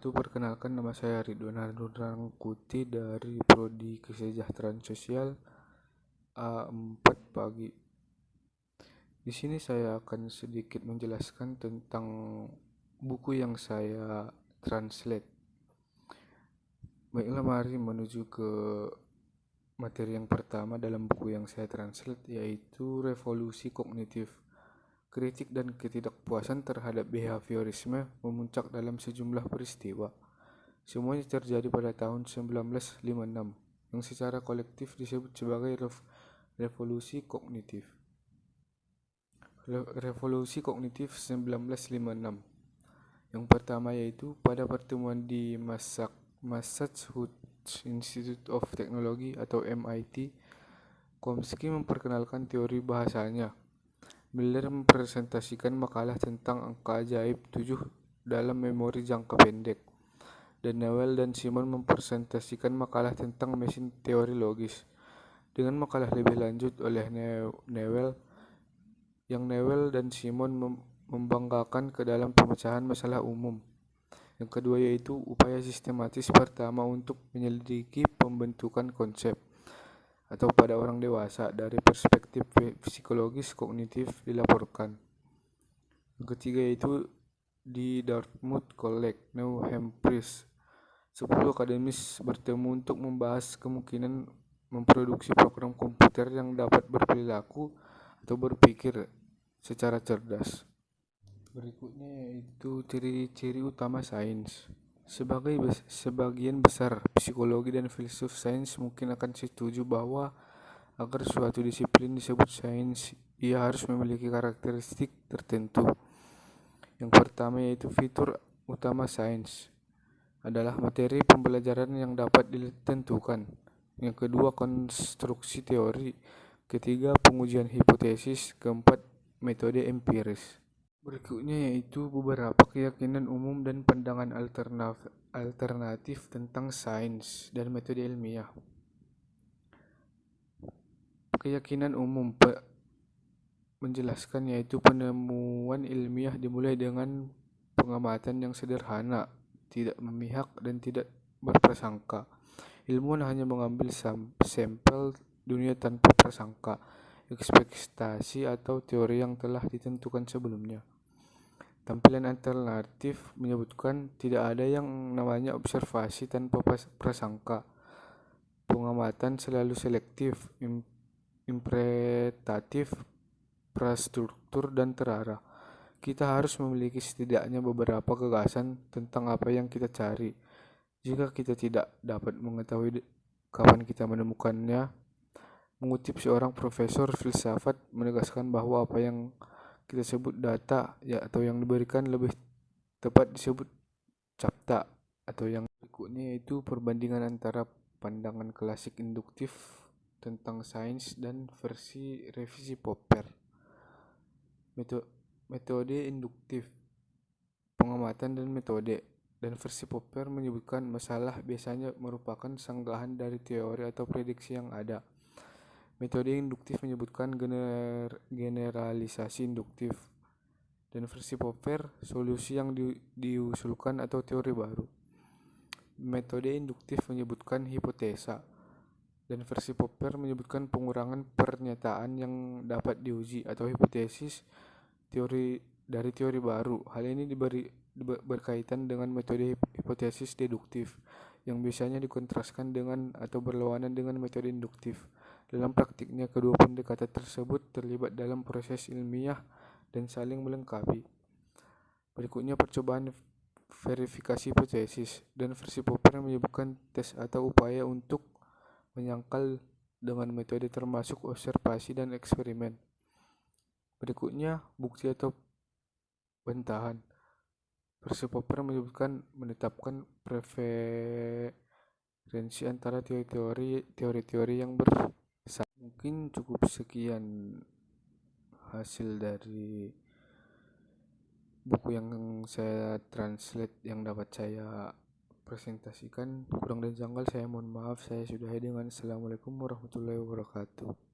wabarakatuh. Perkenalkan, nama saya Ridwan Harun Rangkuti dari Prodi Kesejahteraan Sosial A4 Pagi. Di sini saya akan sedikit menjelaskan tentang buku yang saya translate. Baiklah, mari menuju ke materi yang pertama dalam buku yang saya translate, yaitu Revolusi Kognitif. Kritik dan ketidakpuasan terhadap behaviorisme memuncak dalam sejumlah peristiwa. Semuanya terjadi pada tahun 1956, yang secara kolektif disebut sebagai revolusi kognitif. Revolusi kognitif 1956. Yang pertama yaitu pada pertemuan di Massachusetts Institute of Technology atau MIT, Chomsky memperkenalkan teori bahasanya. Miller mempresentasikan makalah tentang angka ajaib 7 dalam memori jangka pendek, dan Newell dan Simon mempresentasikan makalah tentang mesin teori logis. Dengan makalah lebih lanjut oleh Newell dan Simon membanggakan ke dalam pemecahan masalah umum. Yang kedua yaitu upaya sistematis pertama untuk menyelidiki pembentukan konsep atau pada orang dewasa dari perspektif psikologis kognitif dilaporkan. Yang ketiga yaitu di Dartmouth College, New Hampshire, 10 akademis bertemu untuk membahas kemungkinan memproduksi program komputer yang dapat berperilaku atau berpikir secara cerdas. Berikutnya yaitu ciri-ciri utama sains. Sebagian besar psikologi dan filsuf sains mungkin akan setuju bahwa agar suatu disiplin disebut sains, ia harus memiliki karakteristik tertentu. Yang pertama yaitu fitur utama sains adalah materi pembelajaran yang dapat ditentukan. Yang kedua, konstruksi teori. Ketiga, pengujian hipotesis. Keempat, metode empiris. Berikutnya yaitu beberapa keyakinan umum dan pandangan alternatif tentang sains dan metode ilmiah. Keyakinan umum menjelaskan yaitu penemuan ilmiah dimulai dengan pengamatan yang sederhana, tidak memihak dan tidak berprasangka. Ilmuwan hanya mengambil sampel dunia tanpa prasangka, ekspektasi atau teori yang telah ditentukan sebelumnya. Tampilan alternatif menyebutkan tidak ada yang namanya observasi tanpa prasangka. Pengamatan selalu selektif, interpretatif, prastruktur, dan terarah. Kita harus memiliki setidaknya beberapa gagasan tentang apa yang kita cari. Jika kita tidak dapat mengetahui kapan kita menemukannya, mengutip seorang profesor filsafat menegaskan bahwa apa yang kita sebut data atau yang diberikan lebih tepat disebut capta, atau yang berikutnya yaitu perbandingan antara pandangan klasik induktif tentang sains dan versi revisi Popper. Metode induktif, pengamatan dan metode, dan versi Popper menyebutkan masalah biasanya merupakan sanggahan dari teori atau prediksi yang ada. Metode induktif menyebutkan generalisasi induktif, dan versi Popper solusi yang diusulkan atau teori baru. Metode induktif menyebutkan hipotesa, dan versi Popper menyebutkan pengurangan pernyataan yang dapat diuji atau hipotesis dari teori baru. Hal ini berkaitan dengan metode hipotesis deduktif yang biasanya dikontraskan dengan atau berlawanan dengan metode induktif. Dalam praktiknya, kedua pendekatan tersebut terlibat dalam proses ilmiah dan saling melengkapi. Berikutnya percobaan verifikasi hipotesis, dan versi Popper menyebutkan tes atau upaya untuk menyangkal dengan metode termasuk observasi dan eksperimen. Berikutnya bukti atau bantahan. Versi Popper menyebutkan menetapkan preferensi antara teori-teori yang Mungkin cukup sekian hasil dari buku yang saya translate yang dapat saya presentasikan. Kurang dan janggal saya mohon maaf. Saya sudahi dengan Assalamualaikum warahmatullahi wabarakatuh.